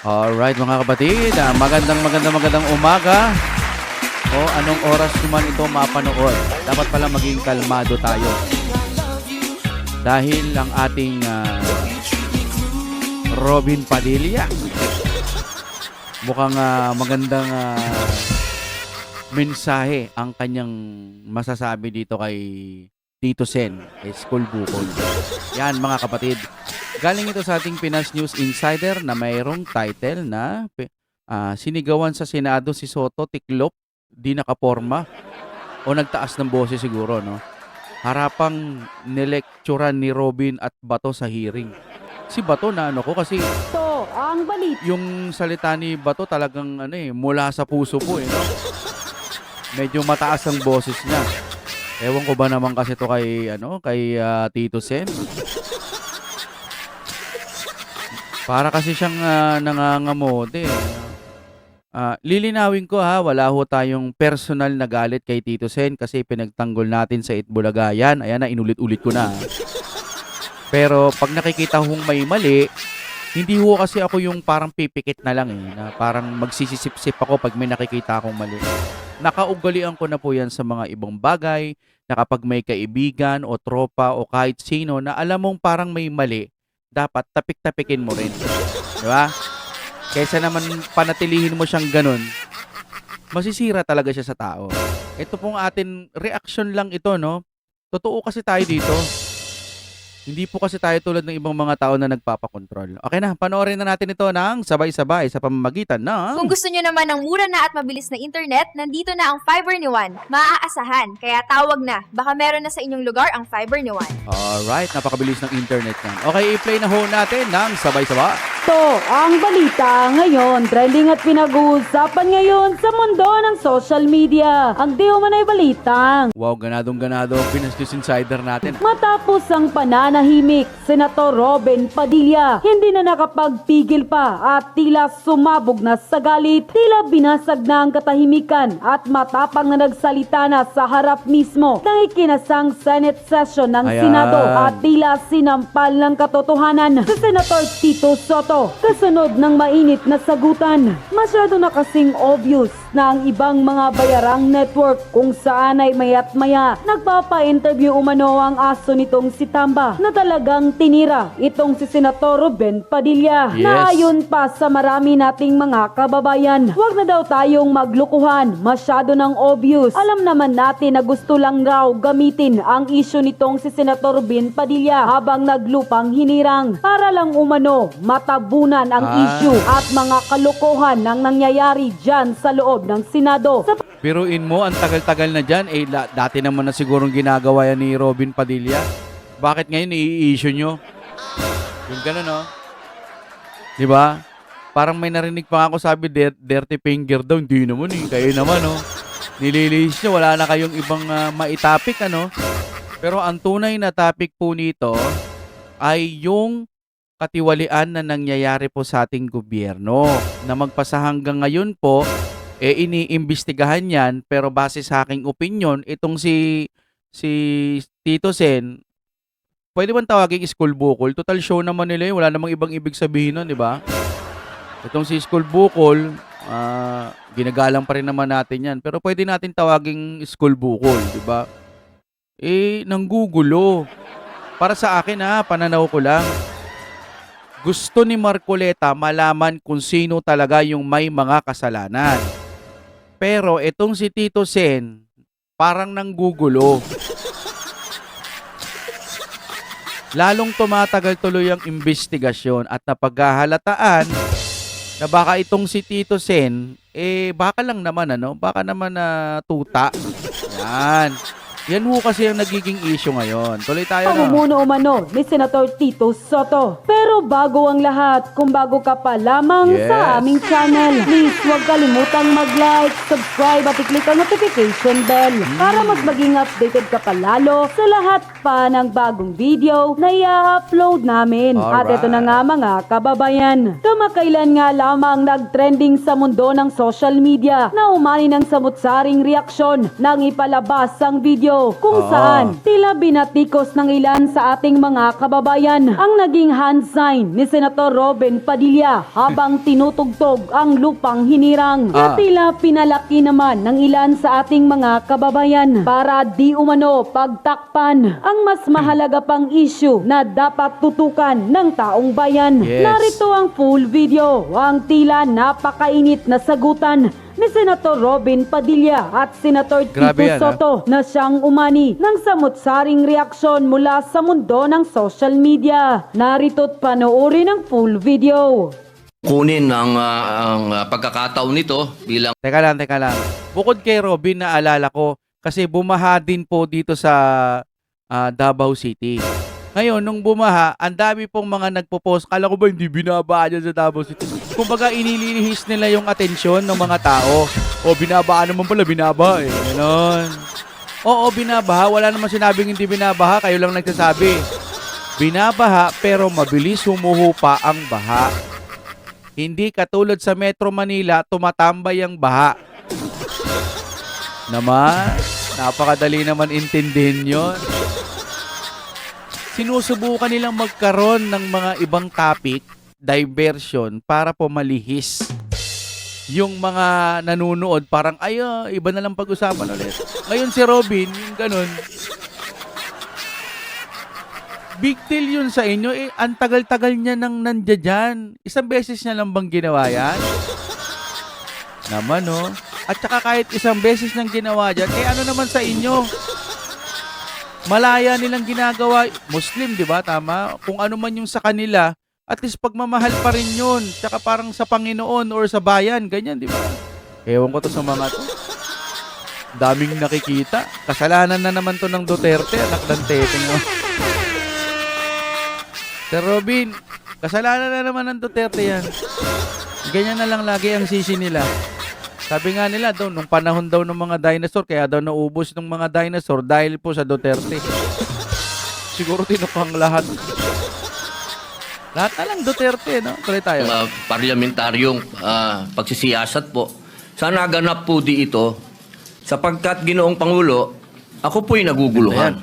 Alright mga kapatid, magandang umaga. O anong oras naman ito mapanood? Dapat pala maging kalmado tayo. Dahil ang ating Robin Padilla, mukhang magandang mensahe ang kanyang masasabi dito kay Tito Sen, School Bukol. Yan mga kapatid. Galing ito sa ating Pinas News Insider na mayroong title na sinigawan sa Senado si Soto tiklop, di nakaporma o nagtaas ng boses siguro, no? Harapang nilekturan ni Robin at Bato sa hearing. Si Bato na ano ko kasi Ito ang balita. yung salita ni Bato talagang mula sa puso po no? Medyo mataas ang boses niya. Ewan ko ba naman kasi to kay Tito Sen. Para kasi siyang nangangamote. Lilinawin ko wala ho tayong personal na galit kay Tito Sen kasi pinagtanggol natin sa Itbulaga yan. Ayan na, inulit-ulit ko na. Pero pag nakikita hong may mali, hindi ho kasi ako yung parang pipikit na lang na parang magsisisip-sip ako pag may nakikita akong mali. Nakaugalian ko na po yan sa mga ibang bagay na kapag may kaibigan o tropa o kahit sino na alam mong parang may mali, dapat tapik-tapikin mo rin. Di ba? Kaysa naman panatilihin mo siyang ganun, masisira talaga siya sa tao. Ito pong atin, reaction lang ito, no? Totoo kasi tayo dito. Hindi po kasi tayo tulad ng ibang mga tao na nagpapakontrol. Okay na, panoorin na natin ito ng sabay-sabay sa pamamagitan ng... Kung gusto nyo naman ng mura na at mabilis na internet, nandito na ang Fiber ni Juan. Maaasahan, kaya tawag na. Baka meron na sa inyong lugar ang Fiber ni Juan. Alright, napakabilis ng internet yan. Okay, i-play na ho natin ng sabay-sabay. Ito ang balita ngayon. Trending at pinag-uusapan ngayon sa mundo ng social media. Ang di umanay balitang. Wow, ganadong-ganado ang Pinas News Insider natin. Matapos ang pananahimik, Senator Robin Padilla hindi na nakapagpigil pa at tila sumabog na sa galit. Tila binasag na ang katahimikan at matapang na nagsalita na sa harap mismo ng ikinasang Senate session ng Ayan. Senado at tila sinampal ng katotohanan sa Senator Tito Soto. Kasunod ng mainit na sagutan, masyado na kasing obvious na ang ibang mga bayarang network kung saan ay maya't maya nagpapa-interview umano ang aso nitong si Tamba na talagang tinira itong si Senator Robin Padilla. Yes. Na ayon pa sa marami nating mga kababayan, huwag na daw tayong maglukuhan, masyado ng obvious. Alam naman natin na gusto lang raw gamitin ang issue nitong si Senator Robin Padilla habang naglupang hinirang para lang umano matabunan ang issue at mga kalokohan ng nangyayari dyan sa loob ng Senado. Biruin mo, ang tagal-tagal na dyan. Dati naman na sigurong ginagawa yan ni Robin Padilla. Bakit ngayon i-issue nyo? Yung gano'n, no? Diba? Parang may narinig pa ako sabi, dirty finger daw. Hindi naman Kayo naman, no? Nililihis nyo, wala na kayong ibang maitapik, ano? Pero ang tunay na topic po nito ay yung katiwalian na nangyayari po sa ating gobyerno. Na magpasa hanggang ngayon po, iniimbestigahan yan, pero base sa aking opinion, itong si Tito Sen, pwede bang tawagin school bukol? Total show naman nila yun. Wala namang ibang ibig sabihin nun, di ba? Itong si school bukol, ginagalang pa rin naman natin yan. Pero pwede natin tawagin school bukol, di ba? Nanggugulo. Para sa akin pananaw ko lang. Gusto ni Marcoleta malaman kung sino talaga yung may mga kasalanan. Pero itong si Tito Sen, parang nanggugulo. Lalong tumatagal tuloy ang investigasyon at napaghahalataan na baka itong si Tito Sen, baka lang naman baka naman tuta. Yan. Yan ho kasi ang nagiging issue ngayon. Tuloy tayo na. Pamumuno umano ni Senator Tito Soto. Pero bago ang lahat, kung bago ka pa lamang sa aming channel, please huwag kalimutang mag-like, subscribe at i-click ang notification bell para mas maging updated ka pa lalo sa lahat pa ng bagong video na i-upload namin. At Alright. ito na nga mga kababayan, kamakailan nga lamang nag-trending sa mundo ng social media na umani ng samut-saring reaksyon nang ipalabas ang video video kung Oo. saan tila binatikos ng ilan sa ating mga kababayan ang naging hand sign ni Senator Robin Padilla habang tinutugtog ang lupang hinirang na tila pinalaki naman ng ilan sa ating mga kababayan para di umano pagtakpan ang mas mahalaga pang issue na dapat tutukan ng taong bayan. Yes. Narito ang full video, ang tila napakainit na sagutan ni Senator Robin Padilla at Senator Grabe Tito yan, Soto na siyang umani ng samut-saring reaksyon mula sa mundo ng social media. Narito't panoorin ang full video. Kunin ang pagkakataon nito bilang Teka lang. Bukod kay Robin, naalala ko, kasi bumaha din po dito sa Davao City. Ngayon, nung bumaha, ang dami pong mga nagpo-post. Kala ko ba hindi binabaan dyan sa Davao City? Kumbaga, inililihis nila yung atensyon ng mga tao. O, binabaan naman pala, binaba eh. Ganon. Oo, binabaha. Wala naman sinabing hindi binabaha. Kayo lang nagsasabi. Binabaha, pero mabilis humuhupa ang baha. Hindi katulad sa Metro Manila, tumatambay ang baha. Naman, napakadali naman intindihin yun. Sinusubukan nilang magkaroon ng mga ibang topic, diversion, para po malihis yung mga nanunood. Parang, iba na lang pag-usapan ulit. Ngayon si Robin, yung ganun, big deal yun sa inyo. Ang tagal-tagal niya nang nandiyan dyan. Isang beses niya lang bang ginawa yan? Naman, no? At saka kahit isang beses nang ginawa dyan, ano naman sa inyo? Malaya nilang ginagawa. Muslim, di ba? Tama? Kung ano man yung sa kanila, at least pagmamahal pa rin yun. Tsaka parang sa Panginoon or sa bayan. Ganyan, di ba? Ewan ko to sa mga to. Daming nakikita. Kasalanan na naman to ng Duterte. Anak ng teteng, no? Sir Robin, kasalanan na naman ng Duterte yan. Ganyan na lang lagi ang sisi nila. Sabi nga nila daw, nung panahon daw ng mga dinosaur, kaya daw naubos ng mga dinosaur dahil po sa Duterte. Siguro tinupang lahat. Lahat na lang Duterte, no? Tuloy tayo. Parlamentaryong pagsisiyasat po. Sana ganap po di ito sapagkat Ginoong Pangulo, ako po'y naguguluhan.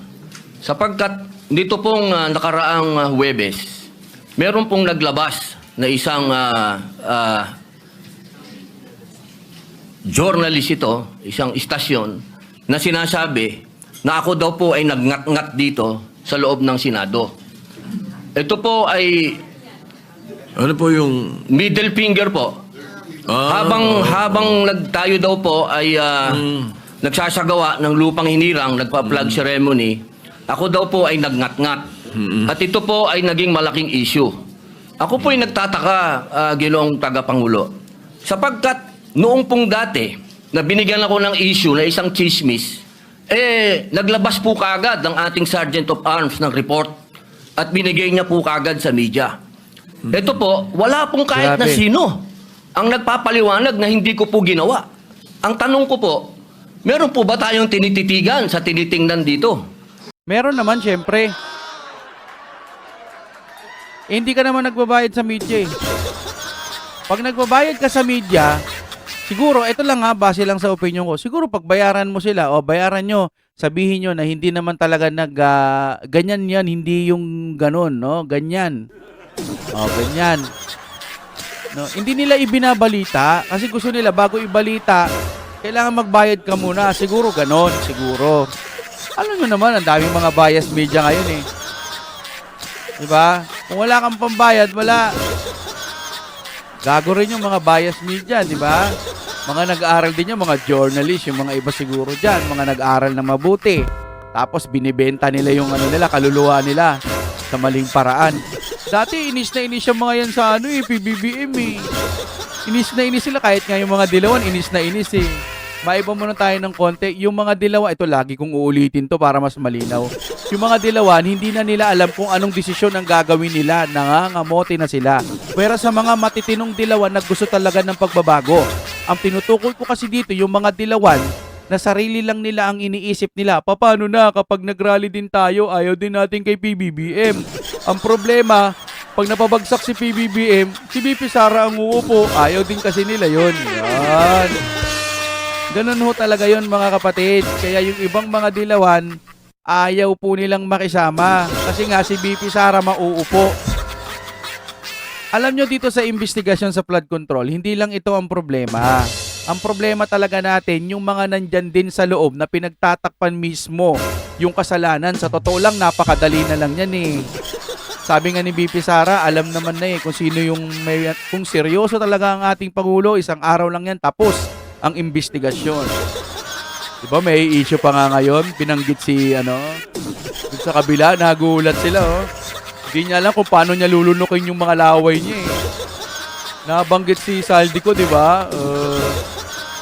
Sapagkat dito pong nakaraang Huwebes, meron pong naglabas na isang journalist ito, isang istasyon, na sinasabi na ako daw po ay nagngat-ngat dito sa loob ng Senado. Ito po ay Ano po yung... middle finger po. Habang tayo daw po ay nagsasagawa ng lupang hinirang, nagpa-flag ceremony, ako daw po ay nagngat-ngat. At ito po ay naging malaking issue. Ako po ay nagtataka, Ginoong Tagapangulo, sapagkat noong pong dati, na binigyan ako ng issue na isang chismis, naglabas po kaagad ng ating Sergeant of Arms ng report at binigay niya po kaagad sa media. Ito po, wala pong kahit na Grabe. sino ang nagpapaliwanag na hindi ko po ginawa. Ang tanong ko po, meron po ba tayong tinititigan sa tinitingnan dito? Meron naman, syempre. Hindi ka naman nagbabayad sa media eh. Pag nagbabayad ka sa media, siguro, ito lang ha, base lang sa opinion ko. Siguro pag bayaran mo sila o bayaran nyo, sabihin nyo na hindi naman talaga ganyan yan, hindi yung ganun, no? Ganyan. O, ganyan. No, hindi nila ibinabalita kasi gusto nila bago ibalita, kailangan magbayad ka muna. Siguro ganon, siguro. Alam nyo naman, ang daming mga bias media ngayon eh. Diba? Kung wala kang pambayad, wala. Gago rin yung mga bias media, diba? Mga nag-aaral din yung mga journalist, yung mga iba siguro dyan, mga nag-aaral na mabuti. Tapos binibenta nila yung kaluluwa nila sa maling paraan. Dati inis na inis yung mga yan sa PBBM eh. Inis na inis sila kahit nga yung mga dilawan, inis na inis eh. Maiba muna tayo ng konti. Yung mga dilawan, ito lagi kong uulitin to para mas malinaw. Yung mga dilawan, hindi na nila alam kung anong desisyon ang gagawin nila. Nangangamote na sila. Pero sa mga matitinong dilawan na gusto talaga ng pagbabago, ang tinutukoy ko kasi dito, yung mga dilawan na sarili lang nila ang iniisip nila. Paano na kapag nag-rally din tayo, ayaw din natin kay PBBM. Ang problema, pag napabagsak si PBBM, si BP Sara ang uupo. Ayaw din kasi nila yon. Yan. Ganun ho talaga yon mga kapatid. Kaya yung ibang mga dilawan, ayaw po nilang makisama. Kasi nga si BP Sara mauupo. Alam nyo dito sa investigasyon sa flood control, hindi lang ito ang problema. Ang problema talaga natin, yung mga nandyan din sa loob na pinagtatakpan mismo yung kasalanan. Sa totoo lang, napakadali na lang yan eh. Sabi nga ni BP Sara, alam naman na kung sino yung kung seryoso talaga ang ating Pangulo, isang araw lang yan, tapos ang investigasyon. Diba may issue pa nga ngayon, binanggit si dun sa kabila, nagulat sila Hindi niya alam kung paano niya lulunukin yung mga laway niya eh. Nabanggit si Saldico, di ba?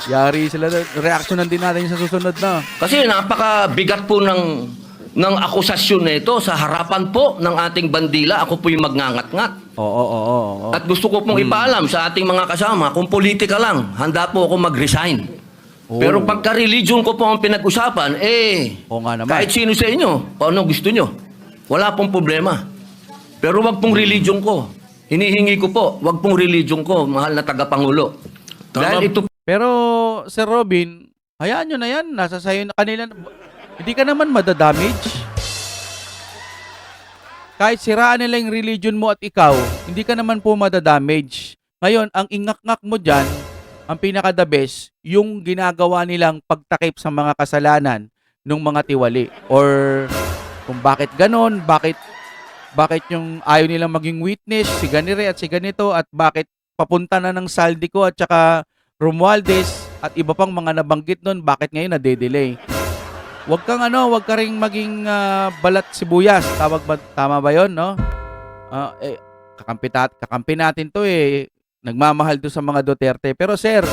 Yari sila, reaksyonan din natin sa susunod na. Kasi napakabigat po ng akusasyon na ito sa harapan po ng ating bandila. Ako po yung magngangat-ngat. Oo. At gusto ko pong ipaalam sa ating mga kasama, kung politika lang, handa po ako mag-resign. Pero pagka religion ko po ang pinag-usapan, Oo nga naman. kahit sino sa inyo, paano gusto nyo, wala pong problema. Pero wag pong religion ko. Hinihingi ko po, wag pong religion ko, mahal na tagapangulo. Tama. Dahil ito Pero, Sir Robin, hayaan nyo na yan. Nasa sayo na kanila. Hindi ka naman madadamage. Kahit siraan nila yung religion mo at ikaw, hindi ka naman po madadamage. Ngayon, ang ingak-ngak mo dyan, ang pinaka-the best, yung ginagawa nilang pagtakip sa mga kasalanan ng mga tiwali. Or kung bakit ganon, bakit yung ayaw nilang maging witness, si ganire at si ganito, at bakit papunta na ng Saldico at saka Romualdez at iba pang mga nabanggit nun, bakit ngayon nade-delay. Wag ka ring maging balat sibuyas. Tama ba 'yon, no? Kakampi natin 'to eh. Nagmamahal do sa mga Duterte. Pero sir,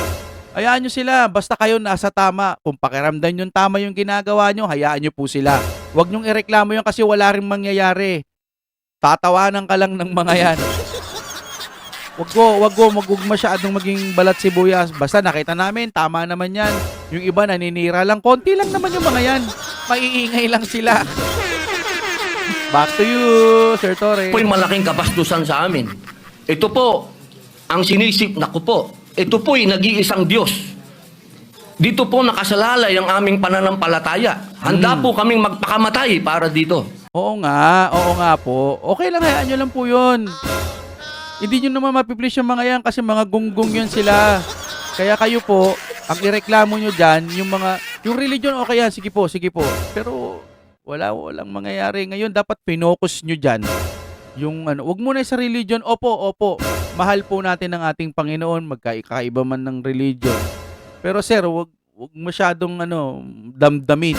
hayaan nyo sila. Basta kayo nasa tama. Kung pakiramdam yung tama yung ginagawa nyo, hayaan nyo po sila. Huwag nyong ireklamo yun kasi wala rin mangyayari. Tatawanan ka lang ng mga yan. Wag masyadong maging balat sibuyas. Basta nakita namin, tama naman yan. Yung iba naninira lang. Konti lang naman yung mga yan. Maiingay lang sila. Back to you, Sir Torre. po yung malaking kapastusan sa amin. Ito po, ang sinisip na ko po. Ito po yung nag-iisang Diyos. Dito po nakasalalay ang aming pananampalataya. Handa po kaming magpakamatay para dito. Oo nga po. Okay lang, hayaan nyo lang po yun. Hindi nyo naman mapiplish yung mga yan kasi mga gunggong yun sila. Kaya kayo po, ang ireklamo nyo dyan, yung religion, okay yan, sige po. Pero walang mangyayari. Ngayon, dapat pinocus nyo dyan. Wag muna sa religion, opo. Mahal po natin ang ating Panginoon, magkaiba man ng religion. Pero sir, wag masyadong damdamin.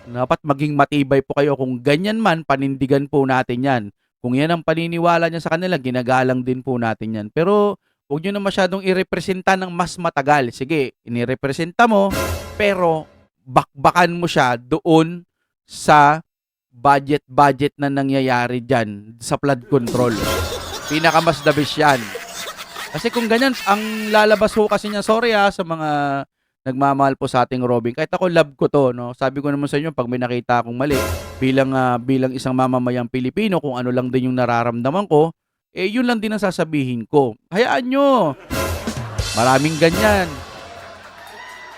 Dapat maging matibay po kayo. Kung ganyan man, panindigan po natin yan. Kung yan ang paniniwala niya sa kanila, ginagalang din po natin yan. Pero huwag nyo na masyadong irepresenta ng mas matagal. Sige, inirepresenta mo, pero bakbakan mo siya doon sa budget na nangyayari dyan sa flood control. Pinakamas the best yan. Kasi kung ganyan, ang lalabas ho kasi niya, sorry sa mga nagmamahal po sa ating Robin. Kahit ako, love ko to, no? Sabi ko naman sa inyo, pag may nakita akong mali, bilang isang mamamayang Pilipino, kung ano lang din yung nararamdaman ko, yun lang din ang sasabihin ko. Hayaan nyo. Maraming ganyan.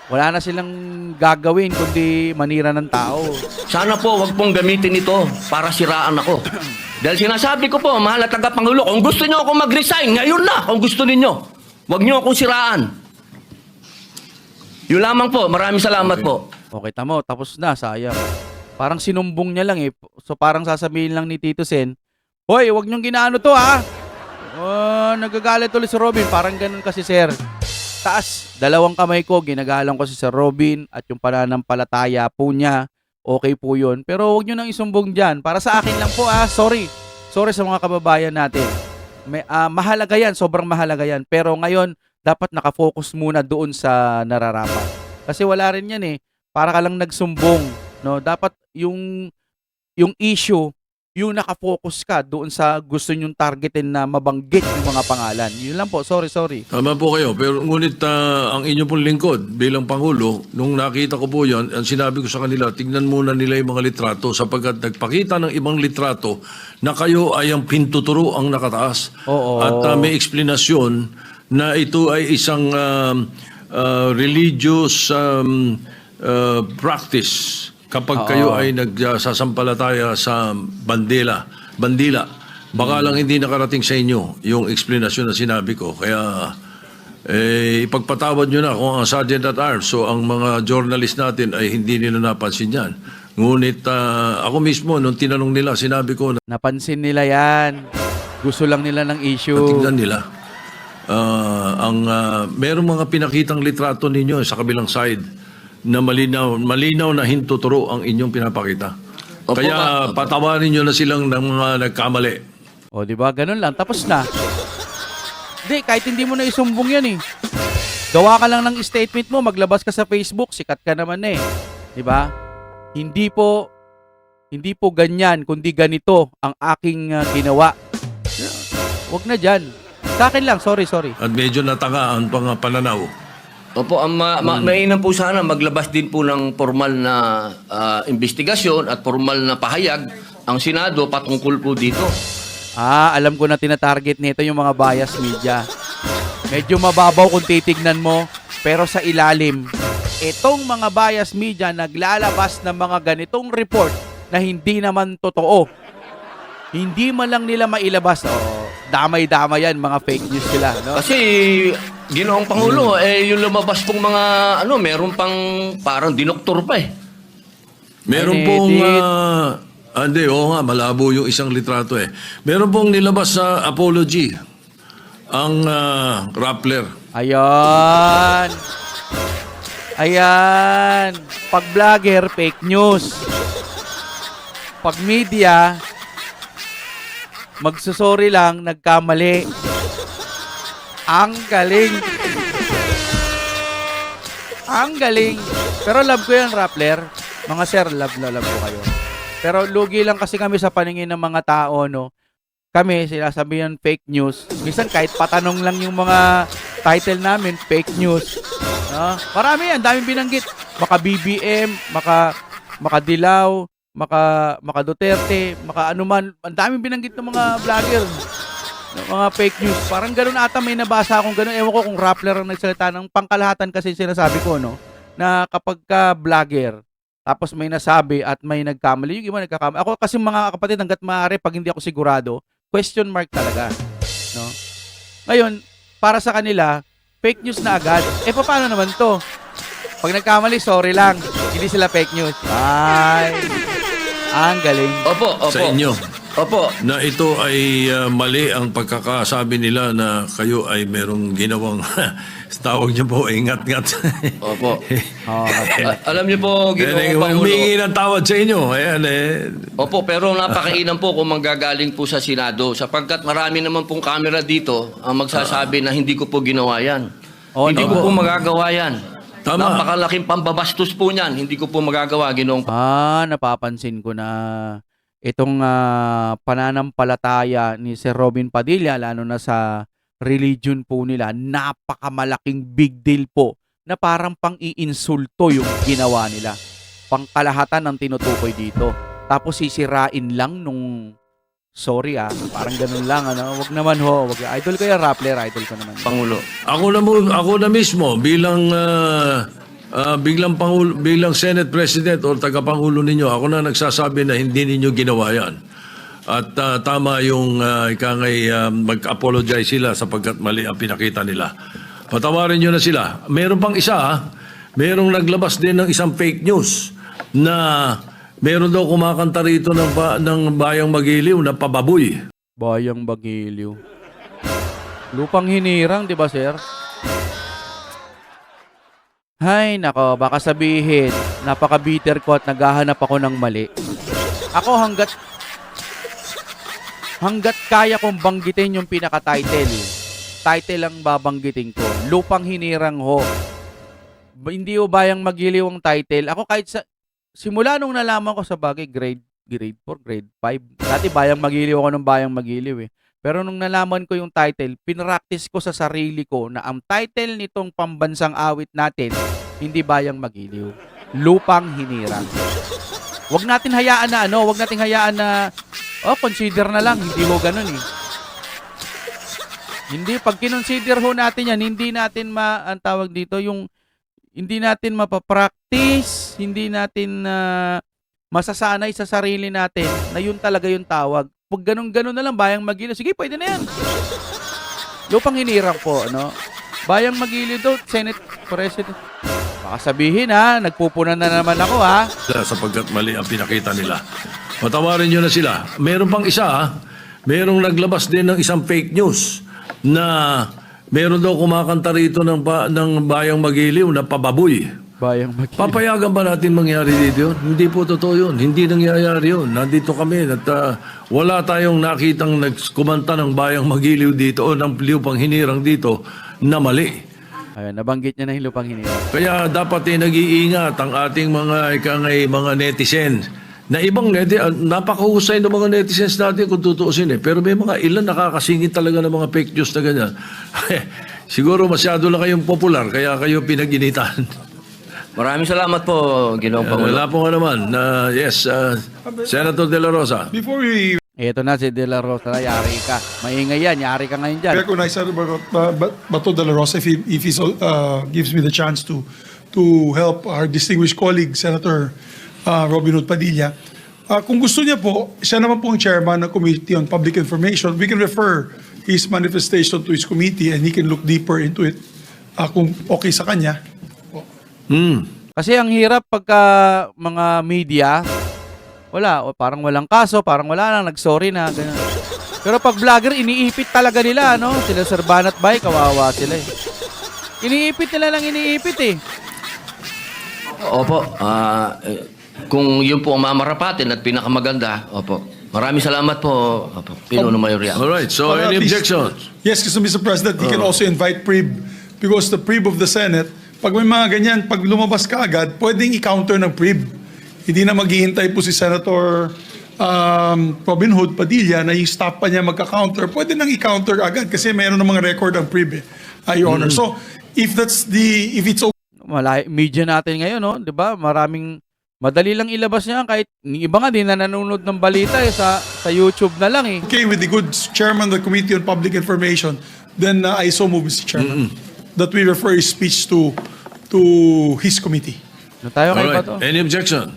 Wala na silang gagawin kundi manira ng tao. Sana po wag pong gamitin ito para siraan ako. Dahil sinasabi ko po, mahal na tagapangulo, kung gusto niyo ako mag-resign, ngayon na, kung gusto ninyo. Wag niyo akong siraan. Yun lamang po. Maraming salamat po. Okay, tamo. Tapos na. Sayang. Parang sinumbong niya lang eh. So parang sasabihin lang ni Tito Sen, hoy, wag niyong ginaano to ha. Nagagalit ulit si Robin. Parang ganun kasi sir. Taas. Dalawang kamay ko. Ginagalang ko si Sir Robin at yung pananampalataya po niya. Okay po yun. Pero wag niyo nang isumbong dyan. Para sa akin lang po Sorry. Sorry sa mga kababayan natin. Mahalaga yan. Sobrang mahalaga yan. Pero ngayon, dapat nakafocus muna doon sa nararapat. Kasi wala rin yan eh. Para ka lang nagsumbong. No? Dapat yung issue, yung nakafocus ka doon sa gusto nyong targetin na mabanggit yung mga pangalan. Yun lang po. Sorry. Tama po kayo. Pero ngunit ang inyo pong lingkod bilang Pangulo, nung nakita ko po yan, ang sinabi ko sa kanila, tingnan muna nila yung mga litrato sapagkat nagpakita ng ibang litrato na kayo ay ang pintuturo ang nakataas. Oo. At may eksplanasyon na ito ay isang religious practice kapag kayo ay nagsasampalataya sa bandila. Baka lang hindi nakarating sa inyo yung explanation na sinabi ko. Kaya ipagpatawad nyo na kung ang Sergeant at Arms, so ang mga journalist natin ay hindi nila napansin yan. Ngunit ako mismo, nung tinanong nila, sinabi ko na Napansin nila yan. Gusto lang nila ng issue. tignan nila. Merong mga pinakitang litrato ninyo sa kabilang side na malinaw na hintuturo ang inyong pinapakita. Opo, Kaya patawarin nyo na silang ng mga nagkamali. O, di ba? Ganun lang. Tapos na. Hindi, kahit hindi mo na isumbong yan eh. Gawa ka lang ng statement mo, maglabas ka sa Facebook, sikat ka naman eh. Di ba? Hindi po ganyan, kundi ganito ang aking ginawa. Huwag na dyan. Sa akin lang, sorry. At medyo natanga ang pananaw. Opo, ang mainam po sana maglabas din po ng formal na investigasyon at formal na pahayag ang Senado patungkol po dito. Alam ko na tinatarget nito yung mga bias media. Medyo mababaw kung titignan mo, pero sa ilalim, itong mga bias media naglalabas ng mga ganitong report na hindi naman totoo. Hindi man lang nila mailabas. Damay-damay yan, mga fake news sila. No? Kasi Ginoong Pangulo, yung lumabas pong mga meron pang parang dinoktor pa eh. Meron pong oo nga, malabo yung isang litrato eh. Meron pong nilabas sa apology ang Rappler. Ayan. Pag vlogger, fake news. Pag media, magsusorry lang, nagkamali. Ang galing. Pero love ko yan, Rappler. Mga sir, love ko kayo. Pero lugi lang kasi kami sa paningin ng mga tao, no? Kami, sinasabihan fake news. Minsan kahit patanong lang yung mga title namin, fake news. No? Marami yan, daming binanggit. Maka BBM, maka Dilaw, maka Duterte, maka anuman. Ang daming binanggit ng mga vlogger. Mga fake news. Parang ganun ata, may nabasa akong ganun. Ewan ko kung Rappler ang nagsalita ng pangkalahatan kasi sinasabi ko, no? Na kapag ka vlogger, tapos may nasabi at may nagkamali, yung iba nagkakamali. Ako kasi mga kapatid, hanggat maaari, pag hindi ako sigurado, question mark talaga. No? Ngayon, para sa kanila, fake news na agad. Paano naman to? Pag nagkamali, sorry lang. Hindi sila fake news. Ay, ang galing. Opo. Sa inyo. Opo. Na ito ay mali ang pagkakasabi nila na kayo ay merong ginawang tawag niyo po, ingat-ngat. Opo. Alam niyo po, Ginoong Pangulo. Humingi ng tawad sa inyo. Ayan Opo, pero napakainam po kung manggagaling po sa Senado sapagkat marami naman pong camera dito ang magsasabi na hindi ko po ginawa yan. Hindi ko po magagawa yan. Tama. Napakalaking pambabastos po niyan. Hindi ko po magagawa, Ginoong Napapansin ko na itong pananampalataya ni Sir Robin Padilla, lalo na sa religion po nila, napakamalaking big deal po na parang pang-iinsulto yung ginawa nila. Pangkalahatan ang tinutukoy dito. Tapos sisirain lang nung sorry parang ganun lang wag naman ho, wag. Idol ko yung Rappler, idol ko naman. Pangulo. Ako na mismo bilang bilang Senate President o tagapangulo ninyo, ako na nagsasabi na hindi ninyo ginawa yan. At tama yung mag-apologize sila sapagkat mali ang pinakita nila. Patawarin nyo na sila. Meron pang isa, merong naglabas din ng isang fake news na meron daw kumakanta rito ng Bayang Magiliw na pababoy. Bayang Magiliw. Lupang hinirang, di ba, sir? Hay, nako, baka sabihin, napaka-bitter ko at naghahanap ako ng mali. Ako hanggat kaya kong banggitin yung pinaka-title. Title lang babanggitin ko. Lupang hinirang ho. Hindi ho Bayang Magiliw ang title. Ako kahit simula nung nalaman ko sa bagay, grade 4, grade 5. Dati Bayang Magiliw ako ng Bayang Magiliw eh. Pero nung nalaman ko yung title, pinractice ko sa sarili ko na ang title nitong pambansang awit natin, hindi Bayang Magiliw. Lupang hinirang. Wag natin hayaan na consider na lang, hindi mo ganun eh. Hindi, pag kinonsider ho natin yan, hindi natin ang tawag dito, hindi natin mapapractice, hindi natin masasanay sa sarili natin na yun talaga yung tawag. Pag ganun-ganun na lang, Bayang Magiliw, sige, pwede na yan. Lupang hinirang po, no? Bayang Magiliw daw, Senate President. Baka sabihin nagpupunan na naman ako Sapagkat mali ang pinakita nila. Patawarin nyo na sila. Meron pang isa, merong naglabas din ng isang fake news na meron daw kumakanta rito ng Bayang Magiliw na pababoy. Bayang Magiliw. Papayagan ba natin mangyari dito yun? Hindi po totoo yun. Hindi nangyayari yun. Nandito kami at wala tayong nakitang nagkumanta ng Bayang Magiliw dito o ng Lupang Hinirang dito na mali. Ayun, nabanggit niya na yung Lupang Hinirang. Kaya dapat nag-iingat ang ating mga netizen. Na ibang napakahusay ng mga netizens natin kung tutuusin Pero may mga ilan nakakasingit talaga ng mga fake news na ganyan. Siguro masyado lang kayong popular kaya kayo pinag-initan. Maraming salamat po, Ginoong Pangulo. Wala po nga naman. Yes, Senator De La Rosa. Before we Ito na si De La Rosa, yari ka. Maingay yan, yari ka ngayon dyan. recognize Bato de la Rosa, if he gives me the chance to help our distinguished colleague, Senator Robin Hood Padilla, kung gusto niya po, siya naman po ang chairman ng Committee on Public Information. We can refer his manifestation to his committee and he can look deeper into it kung okay sa kanya. Kasi ang hirap pagka mga media, parang walang kaso, parang wala lang, nag-sorry na, ganun. Pero pag vlogger, iniipit talaga nila, no? Sila Sir Banat Bay, kawawa sila eh. Iniipit nila lang iniipit eh. Opo, kung yun po ang mamarapatin at pinakamaganda, opo. Maraming salamat po, opo, Pinuno Mayorya. Alright, so Well, any at least- objections? Yes, kasi Mr. President, he can also invite PRIB because the PRIB of the Senate, pag may mga ganyan, pag lumabas ka agad, pwedeng i-counter ng PRIB. Hindi na maghihintay po si Senator Robin Hood Padilla na yung staff pa niya magka-counter. Pwede nang i-counter agad kasi mayroon ng mga record ang PRIB Your Honor. So, if it's Media natin ngayon, no? 'Di ba? Madali lang ilabas niya kahit yung iba nga din na nanonood ng balita sa YouTube na lang eh. okay with the good chairman of the Committee on Public Information, then I so move, Mr. Chairman, that we refer his speech to his committee. No tayo kay Alright, Bato. any objection?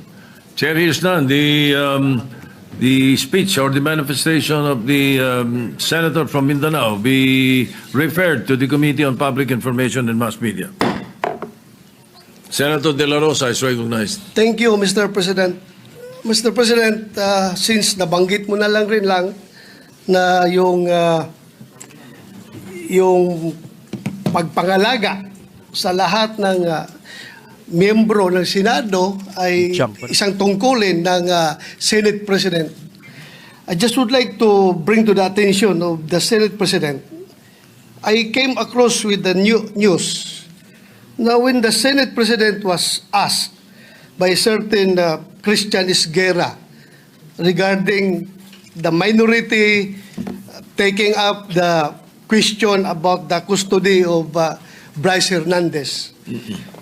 Chair hears none. The speech or the manifestation of the senator from Mindanao be referred to the Committee on Public Information and Mass Media. Senator De La Rosa is recognized. Thank you, Mr. President. Mr. President, since nabanggit mo na lang na yung pagpangalaga sa lahat ng miyembro ng Senado ay isang tungkulin ng Senate President. I just would like to bring to the attention of the Senate President. I came across with the news. Now, when the Senate President was asked by a certain Christian Esguerra regarding the minority taking up the question about the custody of Bryce Hernandez.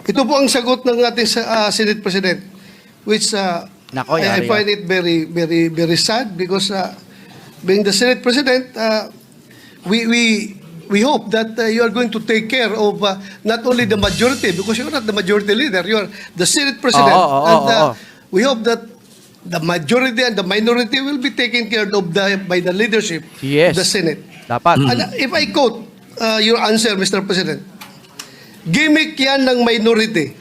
Ito po ang sagot ng ating Senate President, which Nako, I yari find it very, very, very sad because being the Senate President, we hope that you are going to take care of not only the majority, because you're not the majority leader, you are the Senate President. We hope that the majority and the minority will be taken care of by the leadership Yes. of the Senate. Dapat. And if I quote your answer, Mr. President, gimmick yan ng minority.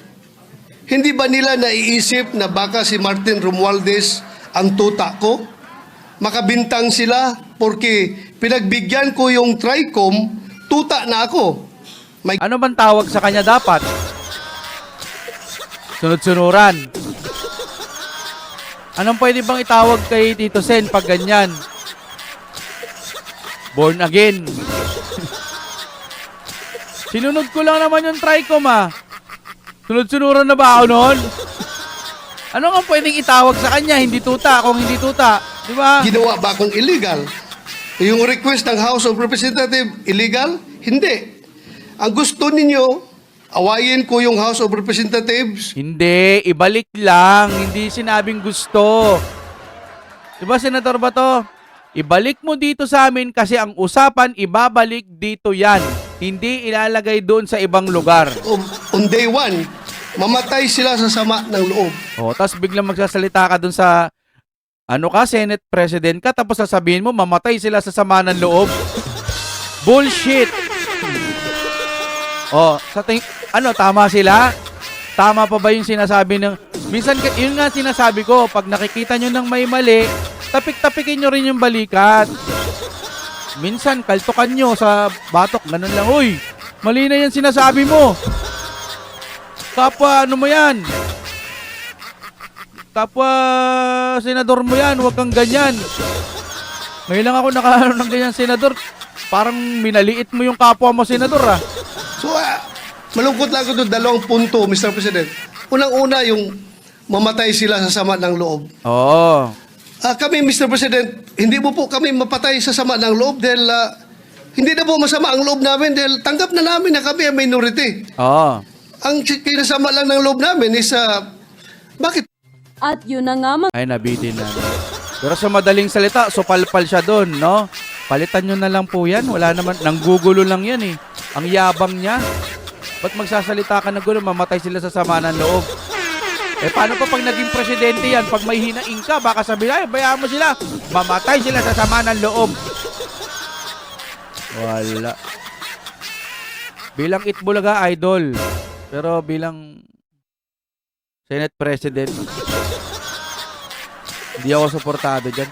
Hindi ba nila naiisip na baka si Martin Romualdez ang tuta ko? Makabintang sila porque pinagbigyan ko yung TRICOM, tuta na ako. Ano bang tawag sa kanya dapat? Sunod-sunuran. Anong pwede bang itawag kay Tito Sen pag ganyan? Born again. Sinunod ko lang naman yung TRICOM Sunod-sunuran na ba ako noon? Ano nga pwedeng itawag sa kanya? Hindi tuta, kung hindi tuta. Di ba? Ginawa ba akong illegal? Yung request ng House of Representatives, illegal? Hindi. Ang gusto ninyo, awayin ko yung House of Representatives. Hindi, ibalik lang. Hindi sinabing gusto. Di ba, Senator Bato? Ibalik mo dito sa amin kasi ang usapan, ibabalik dito yan. Hindi ilalagay doon sa ibang lugar. On day one, mamatay sila sa sama ng loob. O, tapos biglang magsasalita ka doon sa, ano ka, Senate President ka, tapos sasabihin mo, mamatay sila sa sama ng loob. Bullshit! O, tama sila? Tama pa ba yung sinasabi ng, minsan, yun nga sinasabi ko, pag nakikita nyo ng may mali, tapik-tapikin nyo rin yung balikat. Minsan, kaltukan nyo sa batok, ganun lang, uy, mali na yan sinasabi mo. Kapwa, ano mo yan? Kapwa, senador mo yan, huwag kang ganyan. Ngayon lang ako nakaano ng ganyan, senador. Parang minaliit mo yung kapwa mo, senador, ah. So, malungkot lang ako doon, 2 punto, Mr. President. Unang-una, yung mamatay sila sa sama ng loob. Oo. Kami, Mr. President, hindi mo po kami mapatay sa sama ng loob dahil hindi na po masama ang loob namin dahil tanggap na namin na kami ang minority. Oo. Ang kinasama lang ng loob namin is, bakit? At yun na nga mga Ay, nabitin na. Pero sa madaling salita, supalpal siya doon, no? Palitan nyo na lang po yan. Wala naman, nanggugulo lang yan eh. Ang yabang niya. Ba't magsasalita ka ng gulo, mamatay sila sa sama ng loob? Eh, paano pa pag naging presidente yan? Pag may hinaing ka, baka sabihin, ay, bayaan mo sila. Mamatay sila sa sama ng loob. Wala. Bilang Itbulaga, idol. Pero bilang Senate President, hindi ako suportado dyan.